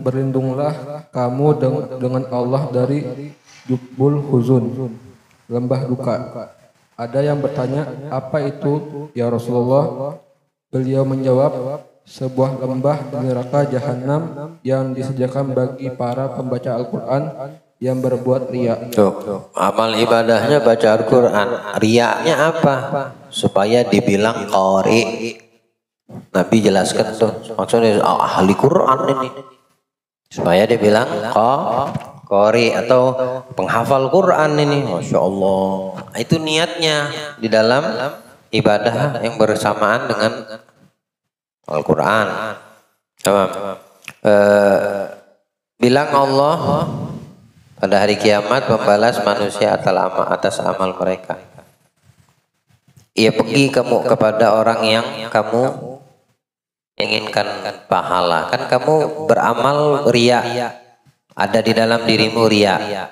berlindunglah kamu dengan Allah dari Jubbul Huzun, lembah duka. Ada yang bertanya, apa itu ya Rasulullah? Beliau menjawab, sebuah lembah di neraka jahanam yang disediakan bagi para pembaca Al-Quran yang berbuat riya. Amal ibadahnya baca Al-Quran, riyanya apa? Supaya dibilang qari. Nabi jelaskan tuh, maksudnya ahli Quran ini, supaya dibilang qari atau penghafal Quran ini. Masya Allah, itu niatnya di dalam ibadah yang bersamaan dengan Al-Quran. Bilang Allah pada hari kiamat membalas manusia atas amal mereka. Ia pergi kamu kepada orang yang kamu inginkan pahala. Kan kamu beramal riya, ada di dalam dirimu riya,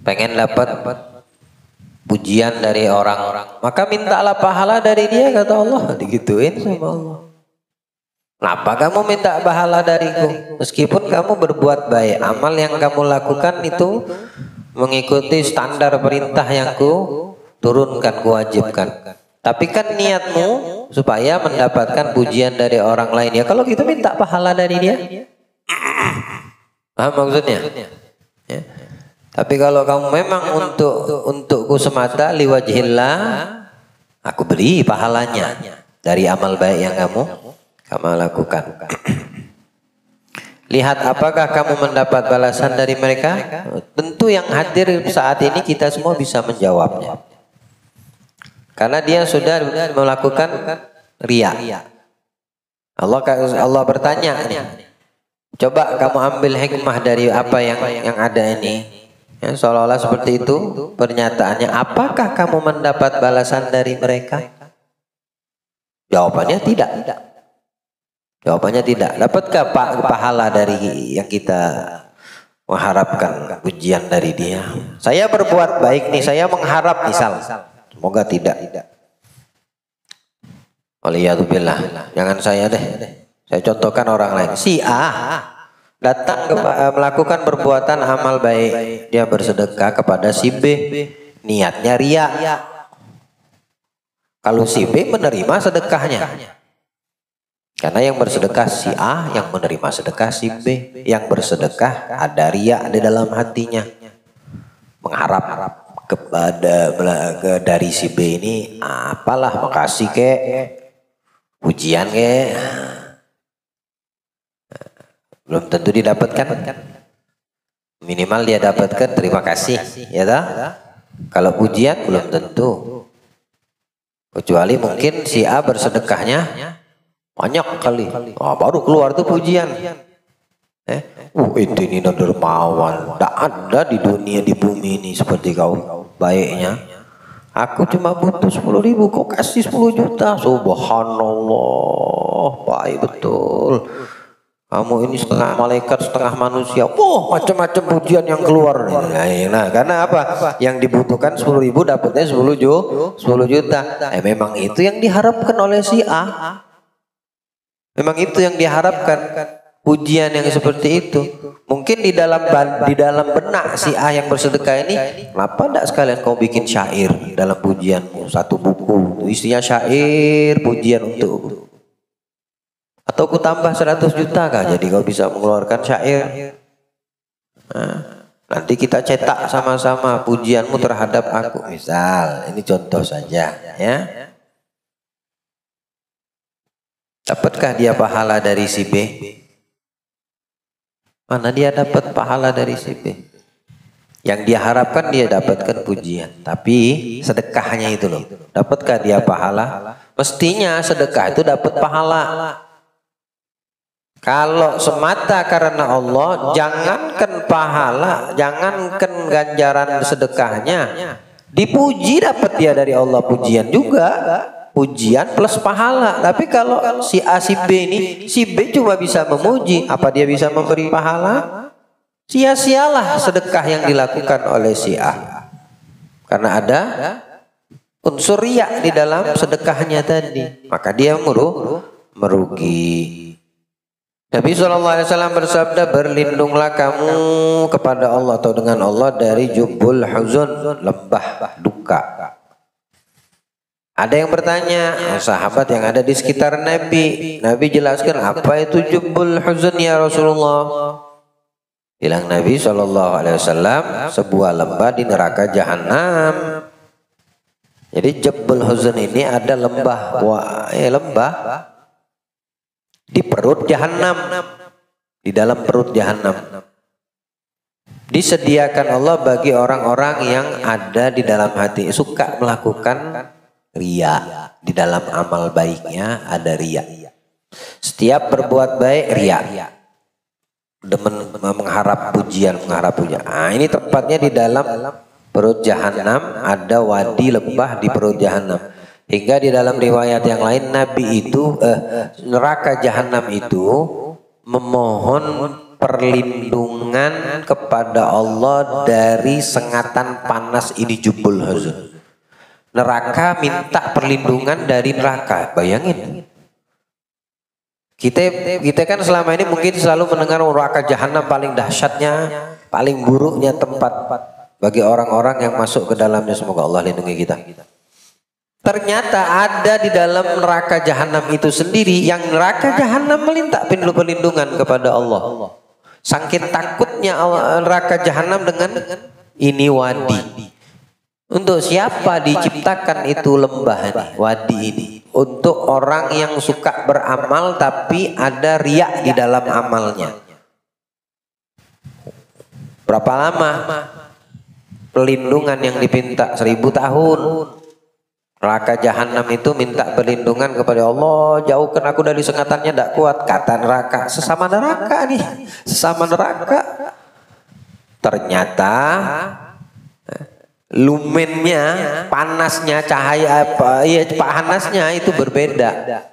pengen dapat pujian dari orang, maka mintalah pahala dari dia, kata Allah. Digituin sama Allah. Kenapa kamu minta pahala dariku? Meskipun kamu berbuat baik, amal yang kamu lakukan itu mengikuti standar perintah yang ku turunkan, kuwajibkan. Tapi kan niatmu supaya mendapatkan pujian dari orang lain. Ya kalau gitu minta pahala dari dia. Paham maksudnya? Ya. Tapi kalau kamu memang untukku semata, liwajhillah, aku beri pahalanya dari amal baik yang kamu lakukan. Lihat apakah kamu mendapat balasan dari mereka? Tentu yang hadir saat ini kita semua bisa menjawabnya. Karena dia sudah melakukan riya. Allah bertanya nih. Coba kamu ambil hikmah dari apa yang ada ini. Ya, seolah-olah seperti itu pernyataannya. Apakah kamu mendapat balasan dari mereka? Jawabannya tidak. Jawabannya tidak. Dapatkah pahala dari yang kita mengharapkan pujian dari dia? Saya berbuat baik nih, saya mengharap misal. Semoga tidak. Waliyadzubillah. Jangan saya deh. Saya contohkan orang lain. Si A datang melakukan perbuatan amal baik. Dia bersedekah kepada si B. Niatnya riya. Kalau si B menerima sedekahnya. Karena yang bersedekah si A, yang menerima sedekah si B. Yang bersedekah ada riya di dalam hatinya. Mengharap kepada dari si B ini, apalah makasih pujian belum tentu didapatkan. Minimal dia dapatkan terima kasih, ya tak? Kalau pujian belum tentu. Kecuali mungkin si A bersedekahnya banyak kali, baru keluar tuh pujian. Itu ini dermawan, tak ada di dunia, di bumi ini seperti kau baiknya. Aku cuma butuh 10.000, kau kasih 10 juta. Subhanallah, baik betul. Kamu ini setengah malaikat, setengah manusia. Macam-macam pujian yang keluar. Nah, karena apa? Yang dibutuhkan 10.000, dapatnya 10 juta. Memang itu yang diharapkan oleh si A. Memang itu yang diharapkan. Pujian yang seperti itu. Mungkin di dalam benak si A yang bersedekah ini, kenapa tidak sekalian kau bikin syair dalam pujianmu, satu buku isinya syair pujian untuk, atau ku tambah 100 juta kah jadi kau bisa mengeluarkan syair. Nanti kita cetak sama-sama pujianmu terhadap aku. Misal, ini contoh saja ya. Dapatkah dia pahala dari si B? Mana dia dapat pahala dari si B? Yang dia harapkan dia dapatkan pujian. Tapi sedekahnya itu loh. Dapatkah dia pahala? Mestinya sedekah itu dapat pahala. Kalau semata karena Allah, jangankan pahala, jangankan ganjaran sedekahnya, dipuji dapat dia dari Allah pujian juga, pujian plus pahala. Tapi kalau si A si B ini, si B cuma bisa memuji, apa dia bisa memberi pahala? Sia-sialah sedekah yang dilakukan oleh si A, karena ada unsur riya di dalam sedekahnya tadi, maka dia merugi. Nabi SAW bersabda, berlindunglah kamu kepada Allah atau dengan Allah dari jubul huzun, lembah duka. Ada yang bertanya, sahabat yang ada di sekitar Nabi. Nabi jelaskan, apa itu jubul huzun ya Rasulullah? Bilang Nabi SAW, sebuah lembah di neraka Jahanam. Jadi jubul huzun ini ada lembah di perut Jahanam, di dalam perut Jahanam. Disediakan Allah bagi orang-orang yang ada di dalam hati suka melakukan riya. Di dalam amal baiknya ada riya. Setiap berbuat baik riya, demen mengharap pujian. Nah, ini tempatnya di dalam perut Jahanam, ada wadi lembah di perut Jahanam. Hingga di dalam riwayat yang lain Nabi itu neraka Jahanam itu memohon perlindungan kepada Allah dari sengatan panas ini jubul huzun. Neraka minta perlindungan dari neraka. Bayangin. Kita kan selama ini mungkin selalu mendengar neraka Jahanam paling dahsyatnya, paling buruknya tempat bagi orang-orang yang masuk ke dalamnya. Semoga Allah lindungi kita. Ternyata ada di dalam neraka Jahanam itu sendiri yang neraka Jahanam meminta perlindungan kepada Allah. Saking takutnya neraka Jahanam dengan ini wadi. Untuk siapa diciptakan itu lembah ini, wadi ini? Untuk orang yang suka beramal tapi ada riya di dalam amalnya. Berapa lama perlindungan yang dipinta? 1000 tahun. Neraka Jahanam itu minta perlindungan kepada Allah, jauhkan aku dari sengatannya, tidak kuat. Kata neraka, sesama neraka nih, sesama neraka. Ternyata lumennya, panasnya, cahaya panasnya itu berbeda.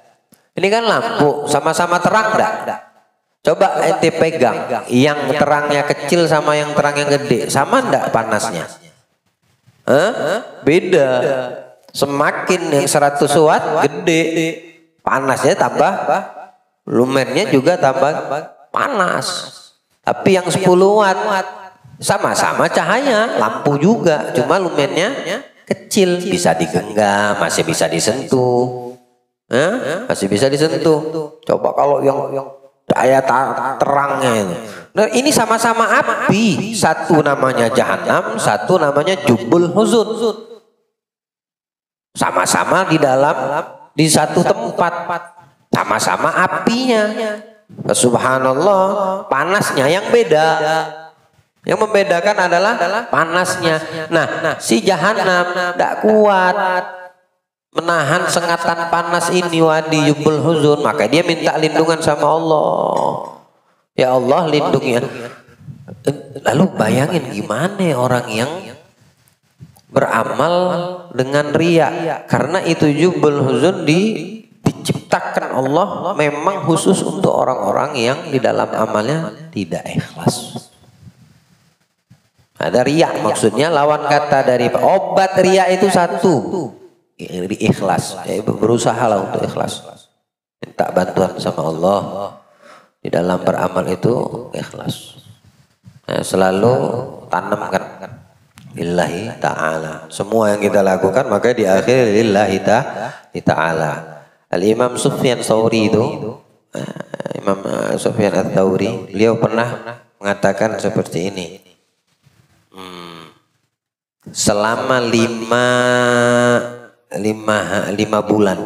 Ini kan lampu, sama-sama terang enggak? Coba ente pegang, yang terangnya kecil sama yang terang yang gede, sama enggak panasnya? Beda. Semakin yang 100 watt gede, panasnya tambah, lumennya juga tambah panas. Tapi yang 10 watt sama-sama cahaya, lampu juga, cuma lumennya kecil, bisa digenggam, masih bisa disentuh, masih bisa disentuh. Coba kalau yang cahaya terangnya itu. Nah, ini sama-sama api, satu namanya Jahanam, satu namanya jubul huzun. Sama-sama di satu tempat, sama-sama apinya. Subhanallah, panasnya yang beda. Yang membedakan adalah panasnya. Nah, si Jahanam tidak kuat menahan sengatan panas ini, wadi jubul huzun, maka dia minta lindungan sama Allah. Ya Allah, lindungi. Lalu bayangin gimana orang yang beramal dengan riya, karena itu jubul huzun diciptakan Allah memang khusus untuk orang-orang yang di dalam amalnya tidak ikhlas. Ada riya, maksudnya lawan kata dari obat riya itu satu, ikhlas. Ya, berusaha lah untuk ikhlas, minta bantuan sama Allah di dalam beramal itu ikhlas. Nah, selalu tanamkan lillahi ta'ala. Semua yang kita lakukan maka di akhir lillahi ta'ala. Al-Imam Sufyan Tsauri itu, Imam Sufyan Ats-Tsauri, beliau pernah mengatakan seperti ini. Selama lima bulan.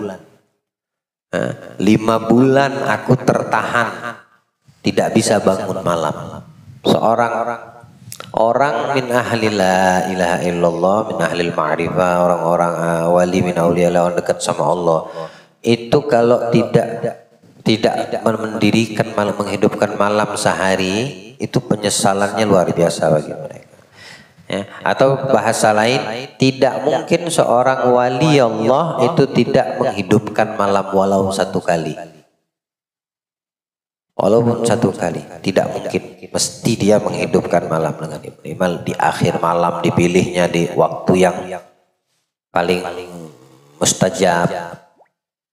5 bulan aku tertahan, tidak bisa bangun malam. Seorang orang min ahli la ilaha illallah, min ahli ma'rifah, orang-orang wali min auliya Allah, dekat sama Allah, itu kalau tidak mendirikan malam, menghidupkan malam sehari, itu penyesalannya luar biasa bagi mereka. Ya. Atau bahasa lain, tidak mungkin seorang wali Allah itu tidak menghidupkan malam walau 1 kali. Walaupun 1 kali, tidak mungkin. Mesti dia menghidupkan malam dengan minimal di akhir malam, dipilihnya di waktu yang paling mustajab,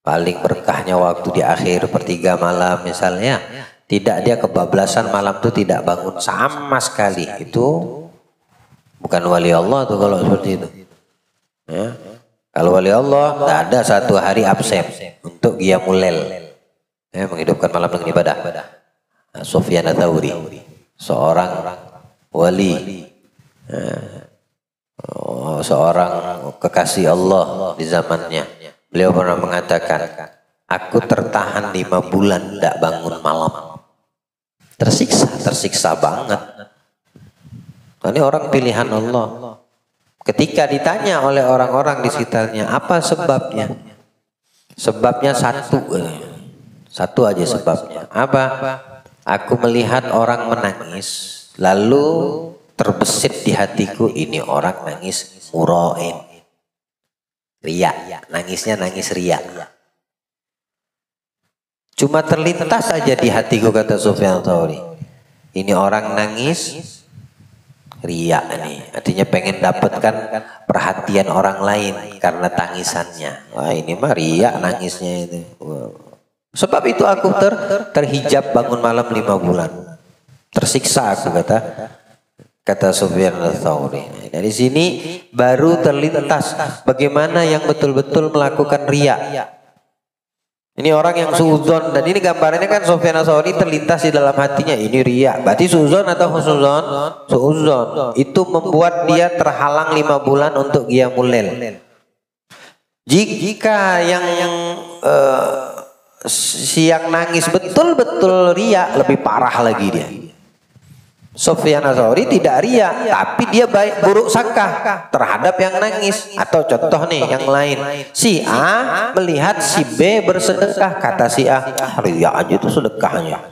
paling berkahnya waktu di akhir 1/3 malam misalnya. Tidak, dia kebablasan malam itu tidak bangun sama sekali. Itu bukan wali Allah tuh kalau seperti itu. Ya. Kalau wali Allah tidak ada 1 hari absen untuk qiyamul lail. Ya, menghidupkan malam dengan ibadah. Sufyan Ats-Tsauri, seorang wali, seorang kekasih Allah di zamannya. Beliau pernah mengatakan, aku tertahan 5 bulan tidak bangun malam. Tersiksa banget. Ini orang pilihan Allah. Ketika ditanya oleh orang-orang di sekitarnya, apa sebabnya? Sebabnya 1 aja sebabnya. Apa? Aku melihat orang menangis, lalu terbesit di hatiku, ini orang nangis murain. Ria, nangisnya nangis ria. Cuma terlintas saja di hatiku, kata Sufyan Ats-Tsauri. Ini orang nangis ria nih, artinya pengen dapatkan perhatian orang lain karena tangisannya. Wah, ini mah ria nangisnya itu. Sebab itu aku terhijab bangun malam 5 bulan. Tersiksa aku, kata Sufyan Ats-Tsauri. Dari sini baru terlintas bagaimana yang betul-betul melakukan ria. Ini orang yang suudzon, dan ini gambarannya kan Sufyan Ats-Tsauri terlintas di dalam hatinya, ini ria. Berarti suudzon atau husnudzon? Suudzon. Itu membuat dia terhalang 5 bulan untuk qiyamul lail. Jika yang siang nangis betul-betul ria, lebih parah lagi dia. Sufyan Ats-Tsauri tidak ria, tapi dia buruk sangka terhadap yang nangis. Atau contoh nih yang lain, si A melihat si B bersedekah, kata si A, ria aja itu sedekahnya.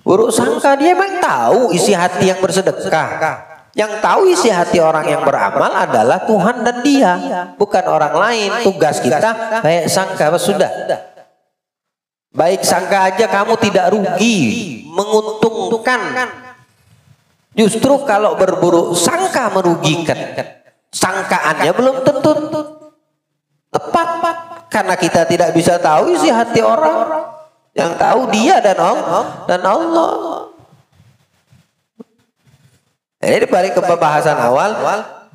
Buruk sangka, dia memang tahu isi hati yang bersedekah. Yang tahu isi hati orang yang beramal adalah Tuhan dan dia, bukan orang lain. Tugas kita baik sangka, sudah. Baik sangka aja kamu tidak rugi, menguntungkan. Justru kalau berburuk sangka merugikan. Sangkaannya belum tentu tepat. Karena kita tidak bisa tahu isi hati orang. Yang tahu dia dan Allah. Ini balik ke pembahasan awal.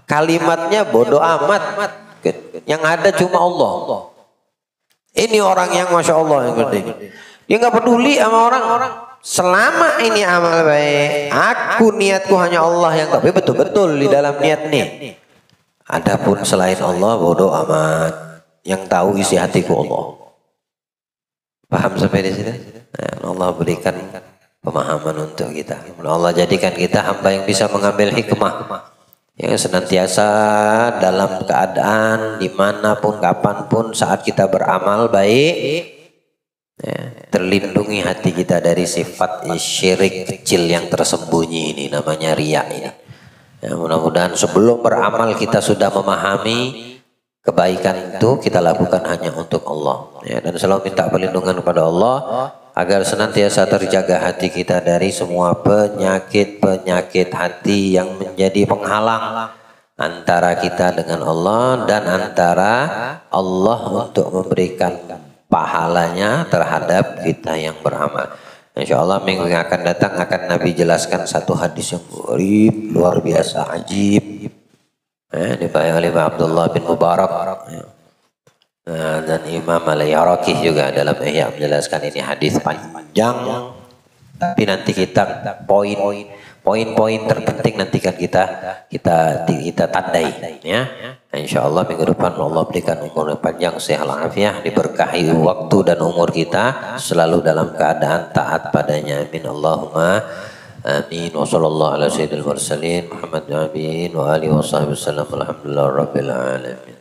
Kalimatnya bodoh amat. Yang ada cuma Allah. Ini orang yang Masya Allah yang penting. Dia nggak peduli sama orang. Selama ini amal baik, aku niatku hanya Allah yang, tapi betul-betul di dalam niat nih. Adapun selain Allah bodoh amat. Yang tahu isi hatiku Allah. Paham sampai di sini? Nah, Allah berikan pemahaman untuk kita. Allah jadikan kita hamba yang bisa mengambil hikmah, yang senantiasa dalam keadaan dimanapun, kapanpun, saat kita beramal baik. Ya, terlindungi hati kita dari sifat syirik kecil yang tersembunyi ini, namanya riya ini. Ya, mudah-mudahan sebelum beramal kita sudah memahami kebaikan itu kita lakukan hanya untuk Allah. Ya, dan selalu minta perlindungan kepada Allah agar senantiasa terjaga hati kita dari semua penyakit-penyakit hati yang menjadi penghalang antara kita dengan Allah dan antara Allah untuk memberikan pahalanya terhadap kita yang beramal. Insya Allah minggu yang akan datang akan Nabi jelaskan satu hadis yang luar biasa, ajib. Dibawakan oleh Abdullah bin Mubarak dan Imam Al-Yaraqi juga dalam Ihya menjelaskan ini hadis panjang. Tapi nanti kita poin-poin terpenting nanti kan kita tandai ya. Insya Allah minggu depan Allah berikan umur panjang, sehat walafiat, diberkahi waktu dan umur kita selalu dalam keadaan taat padanya. Amin Allahumma amin. Wa sallallahu ala sayyidil mursalin Muhammad wa alihi wa sahbihi wasallam. Alhamdulillah rabbil alamin.